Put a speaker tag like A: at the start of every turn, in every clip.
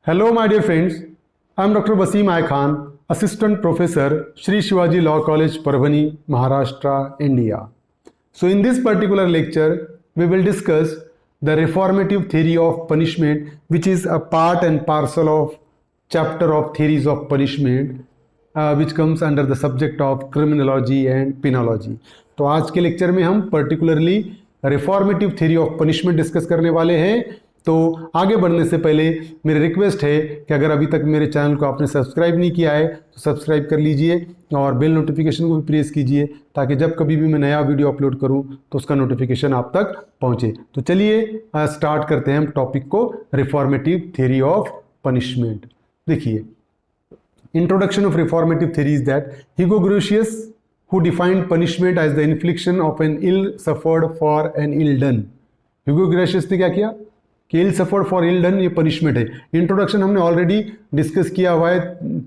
A: Hello, my dear friends. I am Dr. Wasim I Khan, Assistant Professor, Shri Shivaji Law College, Parbhani, Maharashtra, India. So, in this particular lecture, we will discuss the reformative theory of punishment, which is a part and parcel of chapter of theories of punishment, which comes under the subject of criminology and penology. तो आज के lecture में हम particularly reformative theory of punishment discuss करने वाले हैं। तो आगे बढ़ने से पहले मेरी रिक्वेस्ट है कि अगर अभी तक मेरे चैनल को आपने सब्सक्राइब नहीं किया है तो सब्सक्राइब कर लीजिए और बेल नोटिफिकेशन को भी प्रेस कीजिए ताकि जब कभी भी मैं नया वीडियो अपलोड करूं तो उसका नोटिफिकेशन आप तक पहुंचे। तो चलिए स्टार्ट करते हैं हम टॉपिक को, रिफॉर्मेटिव थ्योरी ऑफ पनिशमेंट। देखिए, introduction of reformative theory is that Hugo Grotius who defined punishment as the infliction of an ill suffered for an ill done। Hugo Grotius ने क्या किया कि ill suffered for ill done ये punishment है। Introduction हमने already discuss किया हुआ है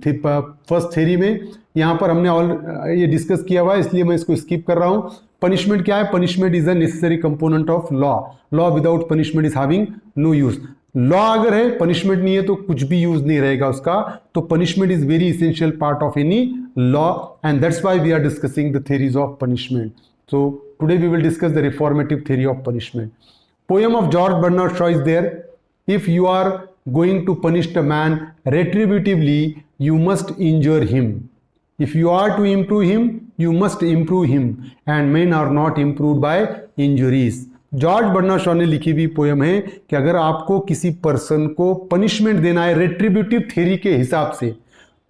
A: फर्स्ट थ्योरी में, यहाँ पर हमने ये डिस्कस किया हुआ है इसलिए मैं इसको स्किप कर रहा हूँ। पनिशमेंट क्या है? Punishment is a necessary component of law. Law without punishment is having no use. Law अगर है, पनिशमेंट नहीं है तो कुछ भी यूज नहीं रहेगा उसका। तो punishment is very essential part of any law and that's why we are discussing the theories of punishment. So today we will discuss the reformative theory of punishment. Poem of George Bernard Shaw is there, if you are going to punish a man retributively, you must injure him. If you are to improve him, you must improve him. And men are not improved by injuries. George Bernard Shaw ने लिखी हुई poem है कि अगर आपको किसी person को punishment देना है रेट्रीब्यूटिव थ्योरी के हिसाब से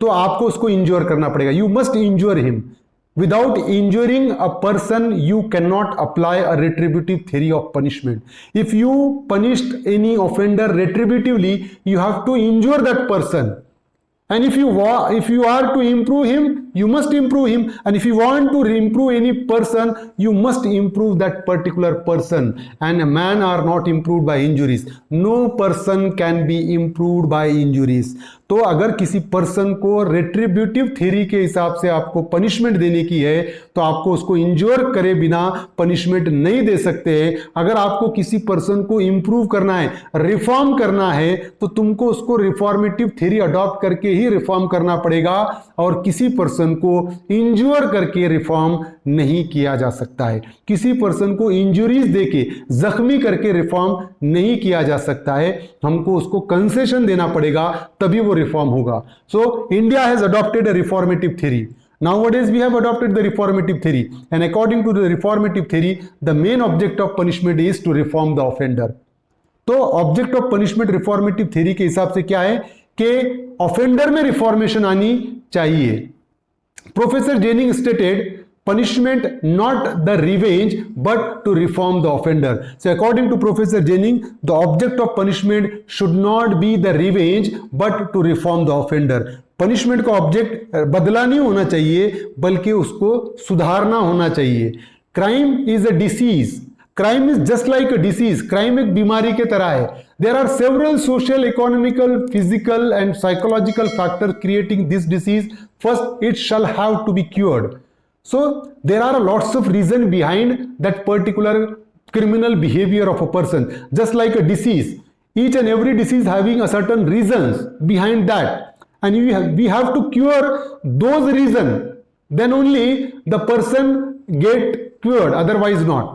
A: तो आपको उसको इंजोर करना पड़ेगा। You must injure him. Without injuring a person, you cannot apply a retributive theory of punishment. If you punished any offender retributively, you have to injure that person. And if you are to improve him, you must improve him. And if you want to improve any person, you must improve that particular person. And a man are not improved by injuries. No person can be improved by injuries. तो अगर किसी person को retributive theory के हिसाब से आपको punishment देने की है तो आपको उसको इंजोर करे बिना पनिशमेंट नहीं दे सकते हैं। अगर आपको किसी पर्सन को इंप्रूव करना है, रिफॉर्म करना है, तो तुमको उसको रिफॉर्मेटिव थ्योरी अडॉप्ट करके ही रिफॉर्म करना पड़ेगा और किसी पर्सन को इंजोर करके रिफॉर्म नहीं किया जा सकता है। किसी पर्सन को इंजुरीज देके, जख्मी करके रिफॉर्म नहीं किया जा सकता है। हमको उसको कंसेशन देना पड़ेगा तभी वो रिफॉर्म होगा। So India has adopted a reformative theory. Nowadays we have adopted the reformative theory, and according to the reformative theory, the main object of punishment is to reform the offender. तो object of punishment reformative theory के हिसाब से क्या है कि offender में reformation आनी चाहिए। Professor ginning stated punishment not the revenge but to reform the offender. So according to Professor Jennings, the object of punishment should not be the revenge but to reform the offender. Punishment का object बदला नहीं होना चाहिए बल्कि उसको सुधारना होना चाहिए। Crime is a disease. Crime is just like a disease. Crime एक बीमारी के तरह है। There are several social, economical, physical and psychological factor creating this disease. First, it shall have to be cured. So there are lots of reasons behind that particular criminal behavior of a person, just like a disease. Each and every disease having a certain reasons behind that, and we have to cure those reasons. Then only the person get cured, otherwise not.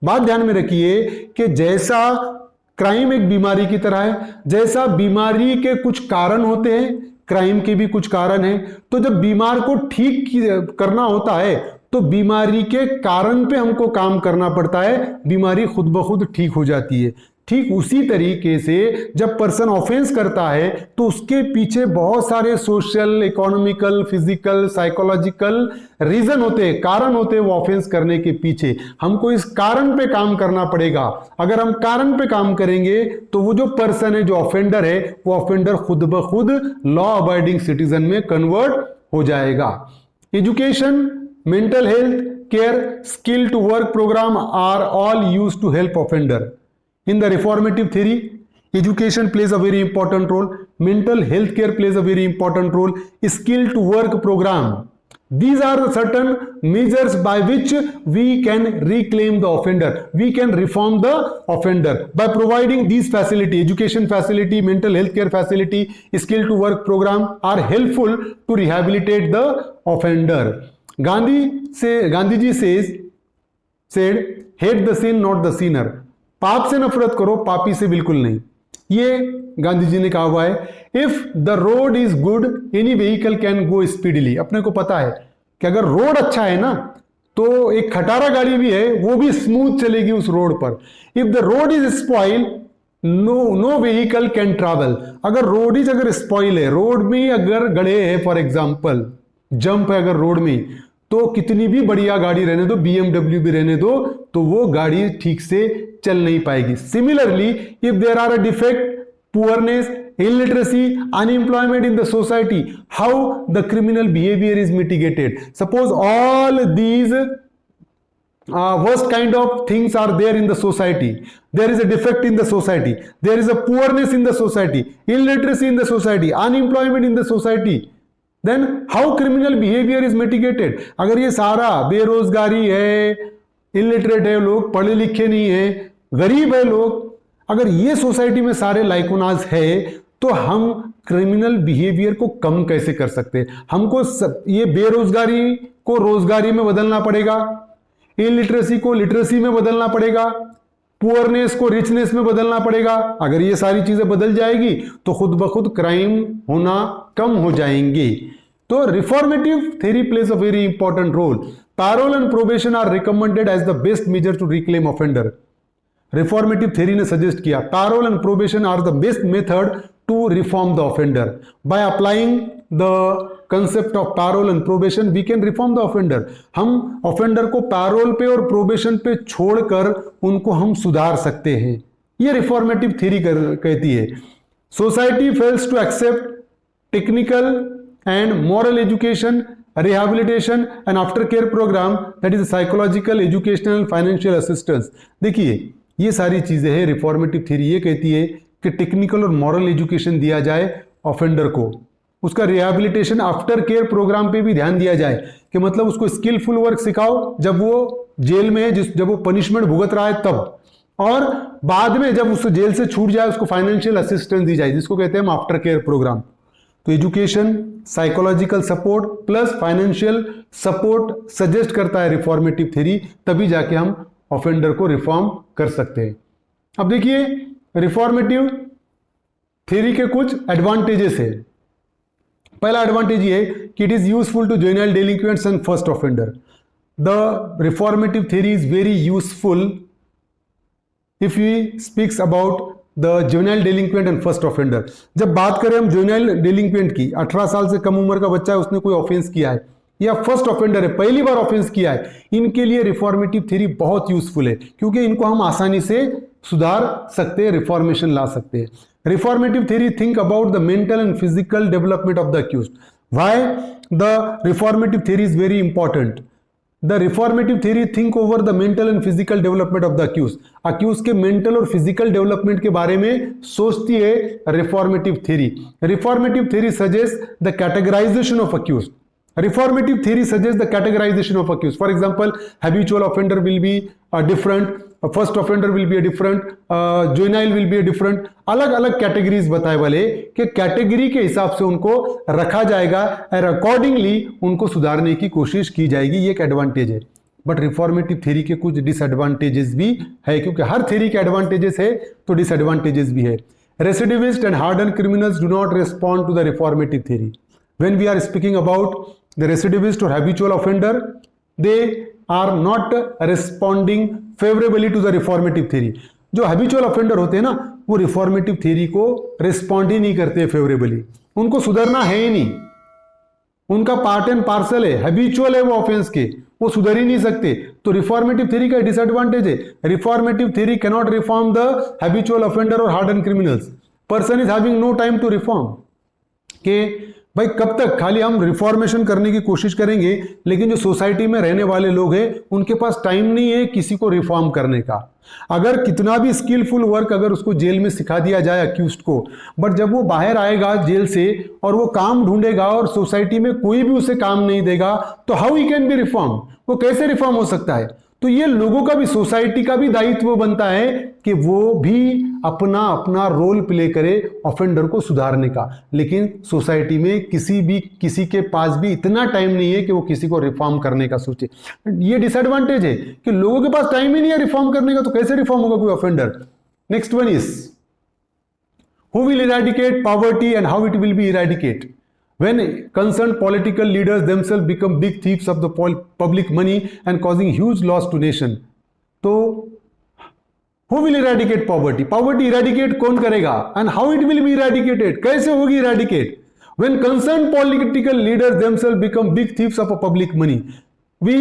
A: बात ध्यान में रखिए कि जैसा crime एक बीमारी की तरह है, जैसा बीमारी के कुछ कारण होते हैं, क्राइम के भी कुछ कारण हैं। तो जब बीमार को ठीक करना होता है तो बीमारी के कारण पे हमको काम करना पड़ता है, बीमारी खुद ब खुद ठीक हो जाती है। ठीक उसी तरीके से जब पर्सन ऑफेंस करता है तो उसके पीछे बहुत सारे social, economical, physical, psychological reason होते हैं, कारण होते हैं वो ऑफेंस करने के पीछे। हमको इस कारण पे काम करना पड़ेगा। अगर हम कारण पे काम करेंगे तो वो जो पर्सन है, जो ऑफेंडर है, वो ऑफेंडर खुद ब खुद लॉ अबाइडिंग सिटीजन में कन्वर्ट हो जाएगा। Education, mental health care, skill to work program are all used to help offender. In the reformative theory, education plays a very important role, mental health care plays a very important role, skill to work program These are the certain measures by which we can reclaim the offender. We can reform the offender by providing these facility, education facility, mental health care facility, skill to work program are helpful to rehabilitate the offender. Gandhi ji said, hate the sin, not the sinner. पाप से नफरत करो, पापी से बिल्कुल नहीं. ये गांधी जी ने कहा हुआ है. If the road is good, any vehicle can go speedily. अपने को पता है कि अगर रोड अच्छा है ना, तो एक खटारा गाड़ी भी है वो भी स्मूथ चलेगी उस रोड पर. If the road is spoil, no vehicle can travel. अगर स्पॉइल है, रोड में अगर गड्ढे है, फॉर एग्जाम्पल जंप है अगर रोड में, तो कितनी भी बढ़िया गाड़ी रहने दो, BMW भी रहने दो, तो वो गाड़ी ठीक से चल नहीं पाएगी. Similarly, if there are a defect, poorness, illiteracy, unemployment in the society, how the criminal behavior is mitigated. Suppose all these worst kind of things are there in the society. There is a defect in the society. There is a poorness in the society, illiteracy in the society, unemployment in the society. Then how criminal behavior is mitigated? अगर ये सारा बेरोजगारी है, illiterate है लोग, पढ़े लिखे नहीं है, गरीब है लोग, अगर ये सोसाइटी में सारे लाइकोनाज है, तो हम क्रिमिनल बिहेवियर को कम कैसे कर सकते हैं? हमको ये बेरोजगारी को रोजगारी में बदलना पड़ेगा, इलिटरेसी को लिटरेसी में बदलना पड़ेगा, पुअरनेस को रिचनेस में बदलना पड़ेगा. अगर ये सारी चीजें बदल जाएगी तो खुद ब खुद क्राइम होना कम हो जाएंगे. तो reformative theory plays a very important role. Parole and probation are recommended as the best measure to reclaim offender. Reformative theory ने सजेस्ट किया parole and probation are the best method to reform the offender. By applying the concept of parole and probation we can reform the offender. हम offender को parole पे और probation पे छोड़कर उनको हम सुधार सकते हैं. ये रिफॉर्मेटिव थ्योरी कहती है. Society fails to accept technical and moral education, rehabilitation and after care program, that is psychological, educational, financial assistance. देखिए ये सारी चीजें हैं. रिफॉर्मेटिव थ्योरी ये कहती है कि टेक्निकल और मॉरल एजुकेशन दिया जाए ऑफेंडर को, उसका रिहैबिलिटेशन आफ्टर केयर प्रोग्राम पे भी ध्यान दिया जाए, कि मतलब उसको स्किलफुल वर्क सिखाओ जब वो जेल में है, जब वो पनिशमेंट भुगत रहा है तब, और बाद में जब उसको जेल से छूट जाए उसको फाइनेंशियल असिस्टेंस दी जाए, जिसको कहते हैं हम आफ्टर केयर प्रोग्राम. तो education, psychological support plus financial support suggest करता है रिफॉर्मेटिव थ्योरी, तभी जाके हम ऑफेंडर को रिफॉर्म कर सकते हैं. अब देखिए रिफॉर्मेटिव थ्योरी के कुछ एडवांटेजेस है. पहला एडवांटेज ये है कि it is useful to juvenile delinquents and first offender. The reformative theory is very useful if we speaks about the juvenile delinquent and first offender. जब बात करें हम जुवेनाइल डेलिंक्वेंट की, 18 साल से कम उम्र का बच्चा है, उसने कोई ऑफेंस किया है, या फर्स्ट ऑफेंडर है, पहली बार ऑफेंस किया है, इनके लिए रिफॉर्मेटिव थ्योरी बहुत यूजफुल है, क्योंकि इनको हम आसानी से सुधार सकते हैं, रिफॉर्मेशन ला सकते हैं. Reformative theory think about the mental and physical development of the accused. Why the reformative theory is very important? The reformative theory think over the mental and physical development of the accused. Accuse के mental और physical development के बारे में सोचती है reformative theory. Reformative theory suggest the categorization of accused. Reformative theory suggests the categorization of accused. For example, habitual offender will be different, first offender will be a different, juvenile will be a different. अलग अलग categories बताए वाले कि category के हिसाब से उनको रखा जाएगा और अकॉर्डिंगली उनको सुधारने की कोशिश की जाएगी. ये एक एडवांटेज है. बट रिफॉर्मेटिव थ्योरी के कुछ डिसएडवांटेजेस भी है, क्योंकि हर थ्योरी के एडवांटेजेस है तो डिसएडवांटेजेस भी है. Recidivist and harden criminals do not respond to the reformative theory. When we are speaking about the recidivist or habitual offender, they are not responding favorably to the reformative theory. जो habitual offender होते हैं ना, वो reformative theory को respond ही नहीं करते favourably. उनको सुधरना है ही नहीं, उनका पार्ट एंड पार्सल है, हैबिचुअल है वो ऑफेंस के, वो सुधर ही नहीं सकते. तो रिफॉर्मेटिव थ्योरी का डिसएडवांटेज है. Reformative theory cannot reform the habitual offender और harden criminals. Person is having no time to reform. के भाई कब तक खाली हम रिफॉर्मेशन करने की कोशिश करेंगे, लेकिन जो सोसाइटी में रहने वाले लोग हैं उनके पास टाइम नहीं है किसी को रिफॉर्म करने का। अगर कितना भी स्किलफुल वर्क अगर उसको जेल में सिखा दिया जाए अक्यूज्ड को, बट जब वो बाहर आएगा जेल से और वो काम ढूंढेगा और सोसाइटी में कोई भी उसे काम नहीं देगा, तो how he can be reform, वो कैसे रिफॉर्म हो सकता है। तो ये लोगों का भी, सोसाइटी का भी दायित्व बनता है कि वो भी अपना अपना रोल प्ले करे ऑफेंडर को सुधारने का। लेकिन सोसाइटी में किसी के पास भी इतना टाइम नहीं है कि वो किसी को रिफॉर्म करने का सोचे। ये डिसएडवांटेज है कि लोगों के पास टाइम ही नहीं है रिफॉर्म करने का, तो कैसे रिफॉर्म होगा कोई offender. Next one is, who will eradicate poverty and how it will be eradicate. When concerned political leaders themselves become big thieves of the public money and causing huge loss to nation. तो who will eradicate poverty? Poverty eradicate कौन करेगा? And how it will be eradicated? कैसे होगी eradicate? When concerned political leaders themselves become big thieves of public money. We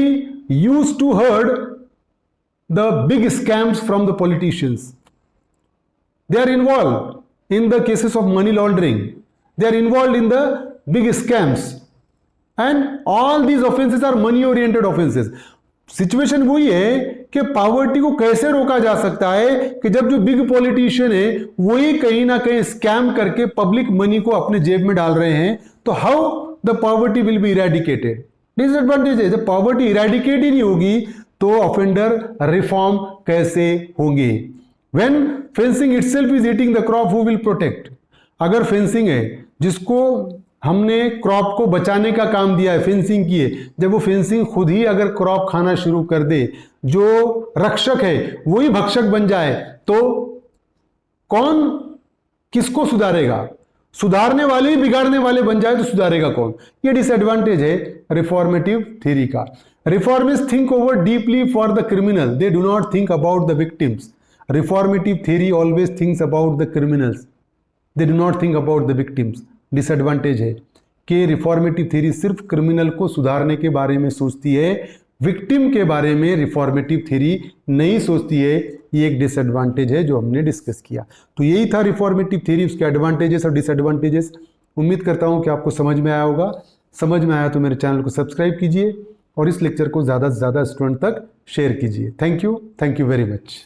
A: used to heard the big scams from the politicians. They are involved in the cases of money laundering. They are involved in the big scams and all these offenses are money oriented offenses. Situation वही है कि poverty को कैसे रोका जा सकता है कि जब जो बिग पॉलिटिशियन है वही कहीं ना कहीं स्कैम करके पब्लिक मनी को अपने जेब में डाल रहे हैं, तो how the poverty will be eradicated. Disadvantage है, जब पॉवर्टी इरेडिकेट ही नहीं होगी तो ऑफेंडर रिफॉर्म कैसे होंगे। When fencing itself is eating the crop, who will protect. अगर फेंसिंग है जिसको हमने क्रॉप को बचाने का काम दिया है, फेंसिंग की है, जब वो फेंसिंग खुद ही अगर क्रॉप खाना शुरू कर दे, जो रक्षक है वही भक्षक बन जाए, तो कौन किसको सुधारेगा। सुधारने वाले ही बिगाड़ने वाले बन जाए तो सुधारेगा कौन। ये डिसएडवांटेज है रिफॉर्मेटिव थ्योरी का। Reformist think over deeply for the criminal, they do not think about the victims. Reformative theory always thinks about the criminals, they do not think about the victims. Disadvantage है कि reformative theory सिर्फ criminal को सुधारने के बारे में सोचती है, विक्टिम के बारे में रिफॉर्मेटिव थ्योरी नहीं सोचती है। ये एक डिसएडवांटेज है जो हमने डिस्कस किया। तो यही था रिफॉर्मेटिव थ्योरी, उसके एडवांटेजेस और डिसएडवांटेजेस। उम्मीद करता हूं कि आपको समझ में आया होगा। समझ में आया तो मेरे चैनल को सब्सक्राइब कीजिए और इस लेक्चर को ज़्यादा से ज़्यादा स्टूडेंट तक शेयर कीजिए। Thank you very much.